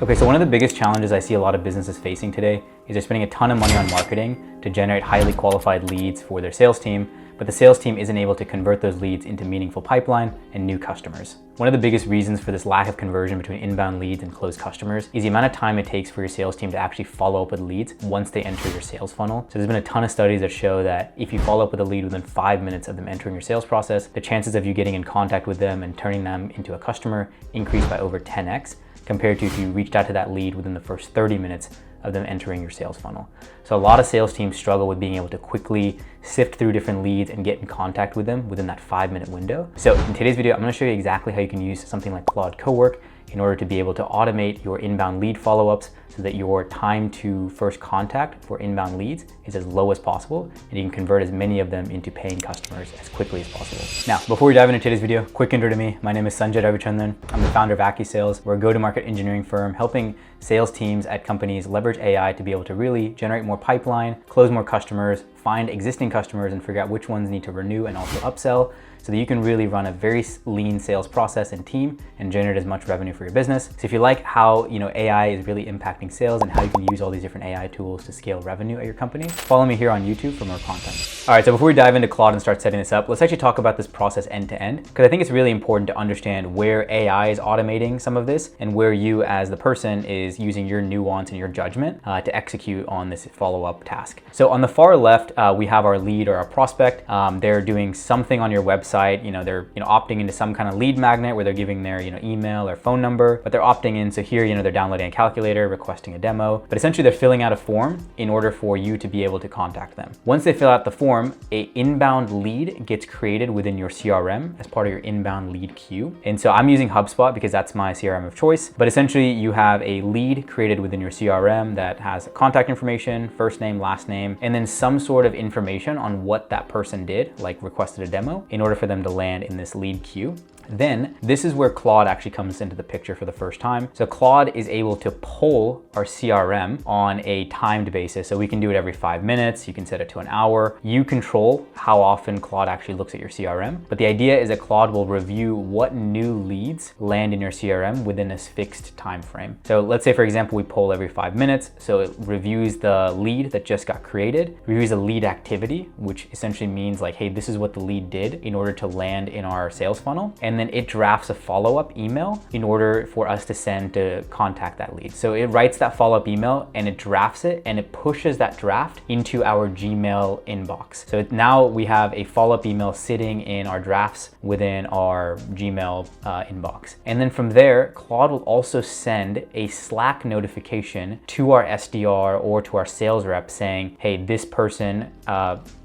Okay, so one of the biggest challenges I see a lot of businesses facing today is they're spending a ton of money on marketing to generate highly qualified leads for their sales team, but the sales team isn't able to convert those leads into meaningful pipeline and new customers. One of the biggest reasons for this lack of conversion between inbound leads and closed customers is the amount of time it takes for your sales team to actually follow up with leads once they enter your sales funnel. So there's been a ton of studies that show that if you follow up with a lead within 5 minutes of them entering your sales process, the chances of you getting in contact with them and turning them into a customer increase by over 10x. Compared to if you reached out to that lead within the first 30 minutes of them entering your sales funnel. So a lot of sales teams struggle with being able to quickly sift through different leads and get in contact with them within that 5-minute window. So in today's video, I'm gonna show you exactly how you can use something like Claude Cowork in order to be able to automate your inbound lead follow-ups so that your time to first contact for inbound leads is as low as possible and you can convert as many of them into paying customers as quickly as possible. Now, before we dive into today's video, quick intro to me. My name is Sanjay Ravichandran. I'm the founder of Acquisales. We're a go-to-market engineering firm helping sales teams at companies leverage AI to be able to really generate more pipeline, close more customers, find existing customers and figure out which ones need to renew and also upsell, so that you can really run a very lean sales process and team and generate as much revenue for your business. So if you like how AI is really impacting sales and how you can use all these different AI tools to scale revenue at your company, follow me here on YouTube for more content. All right, so before we dive into Claude and start setting this up, let's actually talk about this process end to end, because I think it's really important to understand where AI is automating some of this and where you as the person is using your nuance and your judgment to execute on this follow-up task. So on the far left, we have our lead or our prospect. They're doing something on your website. They're opting into some kind of lead magnet where they're giving their email or phone number, but they're opting in. So here they're downloading a calculator, requesting a demo, but essentially they're filling out a form in order for you to be able to contact them. Once they fill out the form, a inbound lead gets created within your CRM as part of your inbound lead queue. And so I'm using HubSpot because that's my CRM of choice, but essentially you have a lead created within your CRM that has contact information, first name, last name, and then some sort of information on what that person did, like requested a demo, in order for them to land in this lead queue. Then this is where Claude actually comes into the picture for the first time. So Claude is able to poll our CRM on a timed basis. So we can do it every 5 minutes. You can set it to an hour. You control how often Claude actually looks at your CRM. But the idea is that Claude will review what new leads land in your CRM within this fixed time frame. So let's say, for example, we poll every 5 minutes. So it reviews the lead that just got created, reviews the lead activity, which essentially means like, hey, this is what the lead did in order to land in our sales funnel. And then it drafts a follow-up email in order for us to send to contact that lead. So it writes that follow-up email and it drafts it and it pushes that draft into our Gmail inbox. So now we have a follow-up email sitting in our drafts within our Gmail inbox. And then from there, Claude will also send a Slack notification to our SDR or to our sales rep saying, hey, this person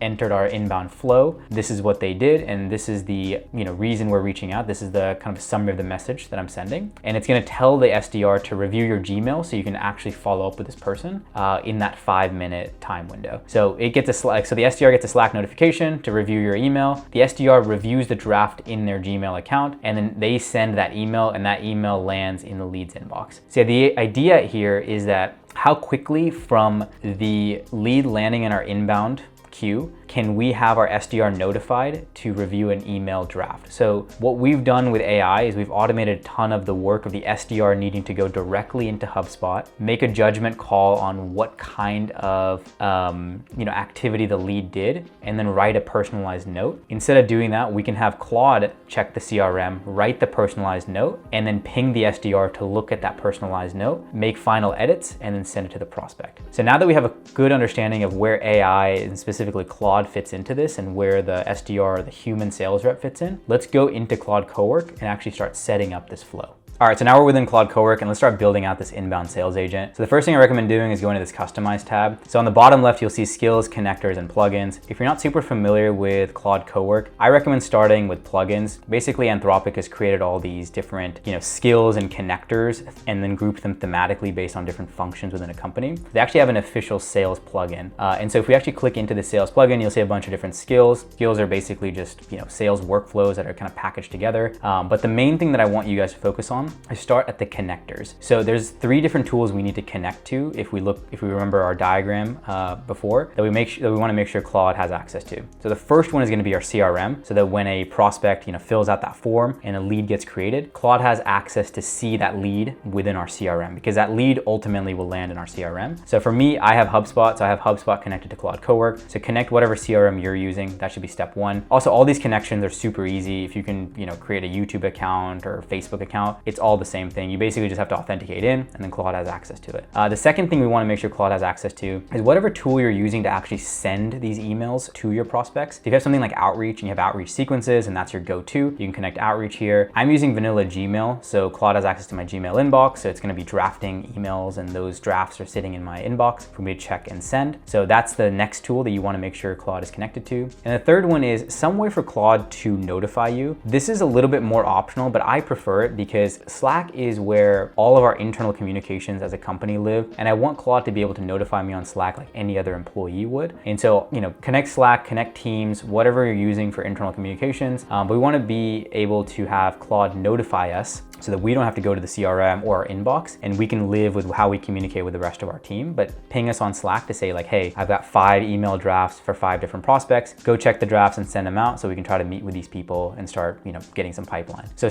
entered our inbound flow. This is what they did. And this is the reason we're reaching out. This is the kind of summary of the message that I'm sending. And it's gonna tell the SDR to review your Gmail so you can actually follow up with this person in that 5-minute time window. So it gets so the SDR gets a Slack notification to review your email. The SDR reviews the draft in their Gmail account and then they send that email and that email lands in the leads inbox. So the idea here is that how quickly from the lead landing in our inbound queue can we have our SDR notified to review an email draft. So what we've done with AI is we've automated a ton of the work of the SDR needing to go directly into HubSpot, make a judgment call on what kind of activity the lead did, and then write a personalized note. Instead of doing that, we can have Claude check the CRM, write the personalized note, and then ping the SDR to look at that personalized note, make final edits, and then send it to the prospect. So now that we have a good understanding of where AI and specifically Claude fits into this and where the SDR or the human sales rep fits in, let's go into Claude Cowork and actually start setting up this flow. All right, so now we're within Claude Cowork and let's start building out this inbound sales agent. So the first thing I recommend doing is going to this Customize tab. So on the bottom left, you'll see skills, connectors, and plugins. If you're not super familiar with Claude Cowork, I recommend starting with plugins. Basically, Anthropic has created all these different skills and connectors and then grouped them thematically based on different functions within a company. They actually have an official sales plugin. And so if we actually click into the sales plugin, you'll see a bunch of different skills. Skills are basically just sales workflows that are kind of packaged together. But the main thing that I want you guys to focus on from is start at the connectors. So there's 3 different tools we need to connect to if we remember our diagram before, that we want to make sure Claude has access to. So the first one is going to be our CRM, so that when a prospect fills out that form and a lead gets created, Claude has access to see that lead within our CRM, because that lead ultimately will land in our CRM. So for me, I have HubSpot, so I have HubSpot connected to Claude Cowork. So connect whatever CRM you're using. That should be step 1. Also, all these connections are super easy. If you can, create a YouTube account or Facebook account, it's all the same thing. You basically just have to authenticate in, and then Claude has access to it. The second thing we want to make sure Claude has access to is whatever tool you're using to actually send these emails to your prospects. If you have something like Outreach and you have Outreach sequences and that's your go-to, you can connect Outreach here. I'm using vanilla Gmail, so Claude has access to my Gmail inbox, so it's going to be drafting emails, and those drafts are sitting in my inbox for me to check and send. So that's the next tool that you want to make sure Claude is connected to. And the third one is some way for Claude to notify you. This is a little bit more optional, but I prefer it because Slack is where all of our internal communications as a company live, and I want Claude to be able to notify me on Slack like any other employee would. And so, connect Slack, connect Teams, whatever you're using for internal communications, but we want to be able to have Claude notify us so that we don't have to go to the CRM or our inbox, and we can live with how we communicate with the rest of our team. But ping us on Slack to say like, hey, I've got 5 email drafts for 5 different prospects. Go check the drafts and send them out so we can try to meet with these people and start, getting some pipeline. So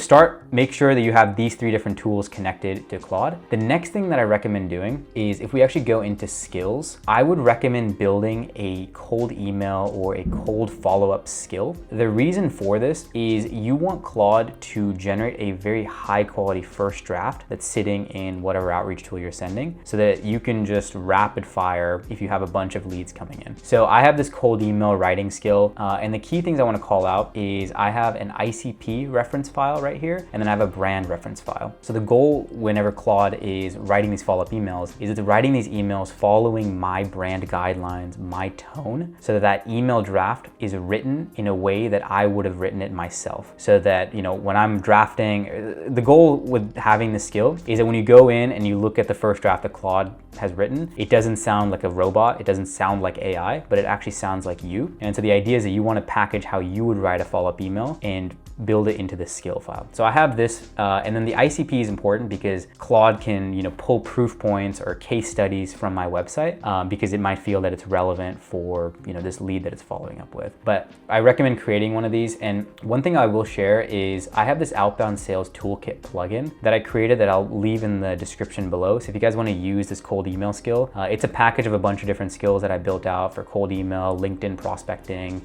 make sure that you have these 3 different tools connected to Claude. The next thing that I recommend doing is, if we actually go into skills, I would recommend building a cold email or a cold follow-up skill. The reason for this is you want Claude to generate a very high quality first draft that's sitting in whatever outreach tool you're sending, so that you can just rapid fire if you have a bunch of leads coming in. So I have this cold email writing skill, and the key things I want to call out is I have an ICP reference file right here, and then I have a brand reference file. So the goal whenever Claude is writing these follow-up emails is it's writing these emails following my brand guidelines, my tone, so that email draft is written in a way that I would have written it myself. So that, when I'm drafting, the goal with having this skill is that when you go in and you look at the first draft that Claude has written, it doesn't sound like a robot, it doesn't sound like AI, but it actually sounds like you. And so the idea is that you want to package how you would write a follow-up email and build it into this skill file. So I have this, and then the ICP is important because Claude can, pull proof points or case studies from my website, because it might feel that it's relevant for, this lead that it's following up with. But I recommend creating one of these. And one thing I will share is I have this outbound sales toolkit plugin that I created that I'll leave in the description below. So if you guys want to use this cold email skill, it's a package of a bunch of different skills that I built out for cold email, LinkedIn prospecting,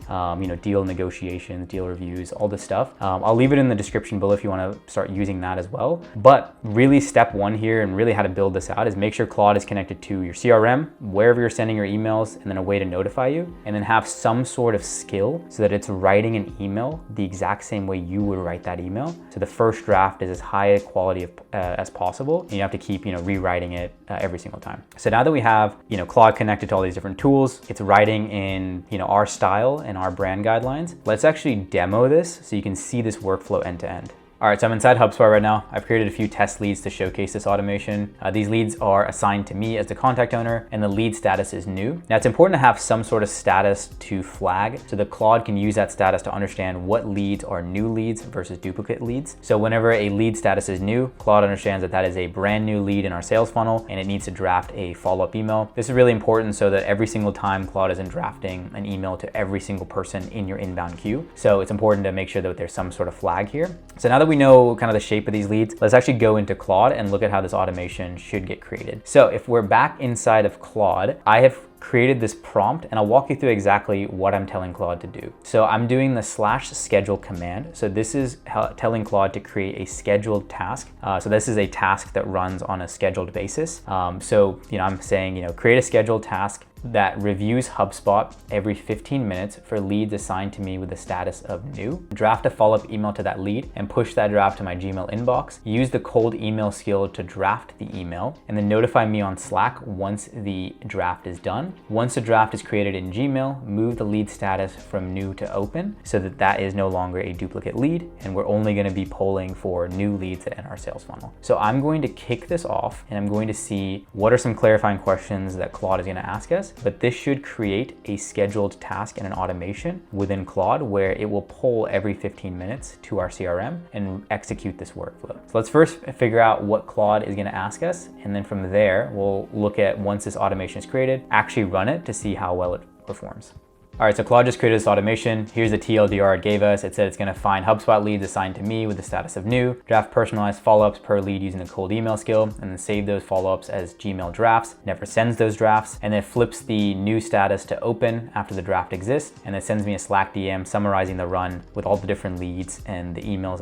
deal negotiations, deal reviews, all this stuff. I'll leave it in the description below if you want to start using that as well. But really step 1 here, and really how to build this out, is make sure Claude is connected to your CRM, wherever you're sending your emails, and then a way to notify you, and then have some sort of skill so that it's writing an email the exact same way you would write that email. So the first draft is as high a quality as possible, and you have to keep, rewriting it every single time. So now that we have, Claude connected to all these different tools, it's writing in, our style and our brand guidelines. Let's actually demo this so you can see this workflow end to end. All right, so I'm inside HubSpot right now. I've created a few test leads to showcase this automation. These leads are assigned to me as the contact owner, and the lead status is new. Now, it's important to have some sort of status to flag so that Claude can use that status to understand what leads are new leads versus duplicate leads. So whenever a lead status is new, Claude understands that that is a brand new lead in our sales funnel, and it needs to draft a follow-up email. This is really important so that every single time Claude isn't drafting an email to every single person in your inbound queue. So it's important to make sure that there's some sort of flag here. So now that we know kind of the shape of these leads, let's actually go into Claude and look at how this automation should get created. So if we're back inside of Claude, I have created this prompt, and I'll walk you through exactly what I'm telling Claude to do. So I'm doing the /schedule command. So this is telling Claude to create a scheduled task. So this is a task that runs on a scheduled basis. I'm saying, create a scheduled task that reviews HubSpot every 15 minutes for leads assigned to me with the status of new. Draft a follow-up email to that lead and push that draft to my Gmail inbox. Use the cold email skill to draft the email, and then notify me on Slack once the draft is done. Once the draft is created in Gmail, move the lead status from new to open so that that is no longer a duplicate lead, and we're only going to be polling for new leads that enter our sales funnel. So I'm going to kick this off, and I'm going to see what are some clarifying questions that Claude is going to ask us. process, but this should create a scheduled task and an automation within Claude where it will pull every 15 minutes to our CRM and execute this workflow. So let's first figure out what Claude is going to ask us, and then from there, we'll look at, once this automation is created, actually run it to see how well it performs. All right, so Claude just created this automation. Here's the TLDR it gave us. It said it's gonna find HubSpot leads assigned to me with the status of new, draft personalized follow-ups per lead using the cold email skill, and then save those follow-ups as Gmail drafts, never sends those drafts, and then flips the new status to open after the draft exists, and then sends me a Slack DM summarizing the run with all the different leads and the emails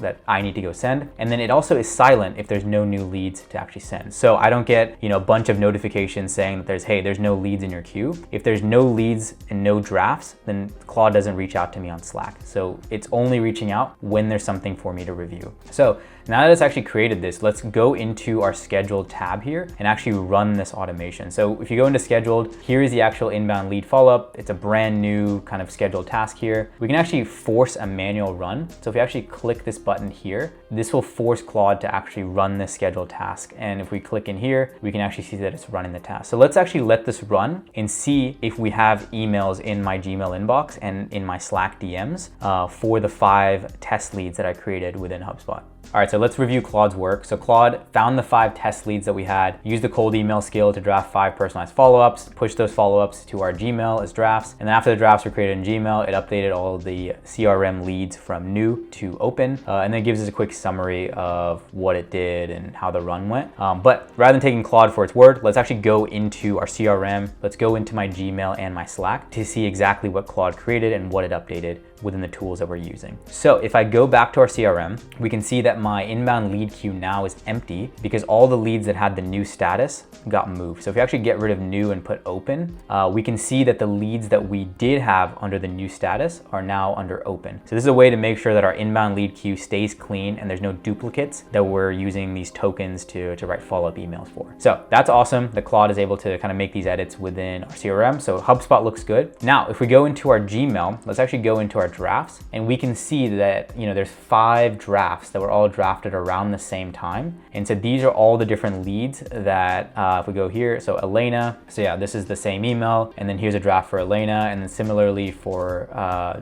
that I need to go send. And then it also is silent if there's no new leads to actually send. So I don't get, a bunch of notifications saying that there's no leads in your queue. If there's no leads and no drafts, then Claude doesn't reach out to me on Slack. So it's only reaching out when there's something for me to review. So now that it's actually created this, let's go into our scheduled tab here and actually run this automation. So if you go into scheduled, here is the actual inbound lead follow-up. It's a brand new kind of scheduled task here. We can actually force a manual run. So if you actually click this button here, this will force Claude to actually run this scheduled task. And if we click in here, we can actually see that it's running the task. So let's actually let this run and see if we have emails in my Gmail inbox and in my Slack DMs for the 5 test leads that I created within HubSpot. All right, so let's review Claude's work. So Claude found the 5 test leads that we had, used the cold email skill to draft 5 personalized follow-ups, pushed those follow-ups to our Gmail as drafts. And then after the drafts were created in Gmail, it updated all of the CRM leads from new to open. And then gives us a quick summary of what it did and how the run went. But rather than taking Claude for its word, let's actually go into our CRM. Let's go into my Gmail and my Slack to see exactly what Claude created and what it updated within the tools that we're using. So if I go back to our CRM, we can see that my inbound lead queue now is empty because all the leads that had the new status got moved. So if you actually get rid of new and put open, we can see that the leads that we did have under the new status are now under open. So this is a way to make sure that our inbound lead queue stays clean and there's no duplicates that we're using these tokens to write follow-up emails for. So that's awesome that Claude is able to kind of make these edits within our CRM. So HubSpot looks good. Now, if we go into our Gmail, let's actually go into our drafts, and we can see that there's 5 drafts that were all drafted around the same time. And so these are all the different leads that if we go here, so Elena, so yeah, this is the same email, and then here's a draft for Elena, and then similarly for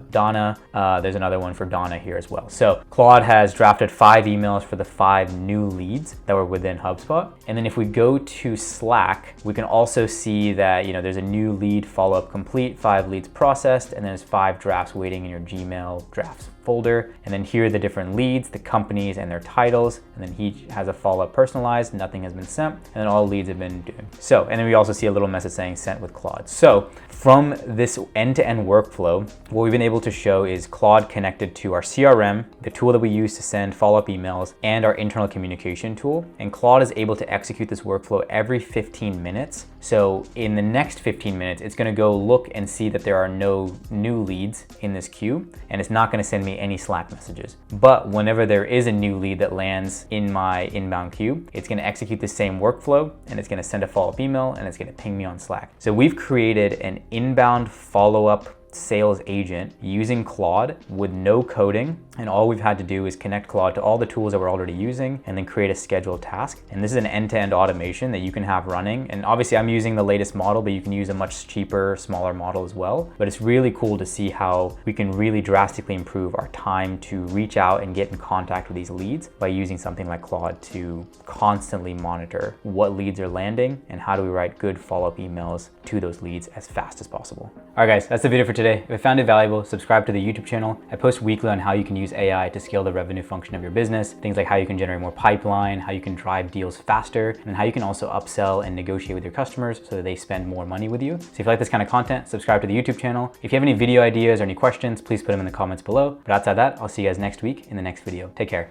Donna, there's another one for Donna here as well. So Claude has drafted 5 emails for the 5 new leads that were within HubSpot. And then if we go to Slack, we can also see that there's a new lead follow-up complete, 5 leads processed, and then there's 5 drafts waiting in your Gmail drafts folder. And then here are the different leads, the companies and their titles. And then he has a follow-up personalized, nothing has been sent. And then all leads have been doing. So, and then we also see a little message saying sent with Claude. So from this end-to-end workflow, what we've been able to show is Claude connected to our CRM, the tool that we use to send follow-up emails, and our internal communication tool. And Claude is able to execute this workflow every 15 minutes. So in the next 15 minutes, it's gonna go look and see that there are no new leads in this queue, and it's not gonna send me any Slack messages. But whenever there is a new lead that lands in my inbound queue, it's gonna execute the same workflow, and it's gonna send a follow-up email, and it's gonna ping me on Slack. So we've created an inbound follow-up sales agent using Claude with no coding, and all we've had to do is connect Claude to all the tools that we're already using and then create a scheduled task. And this is an end-to-end automation that you can have running. And obviously I'm using the latest model, but you can use a much cheaper, smaller model as well. But it's really cool to see how we can really drastically improve our time to reach out and get in contact with these leads by using something like Claude to constantly monitor what leads are landing and how do we write good follow-up emails to those leads as fast as possible. All right guys, that's the video for today. If you found it valuable, subscribe to the YouTube channel. I post weekly on how you can use AI to scale the revenue function of your business. Things like how you can generate more pipeline, how you can drive deals faster, and how you can also upsell and negotiate with your customers so that they spend more money with you. So if you like this kind of content, subscribe to the YouTube channel. If you have any video ideas or any questions, please put them in the comments below. But outside that, I'll see you guys next week in the next video. Take care.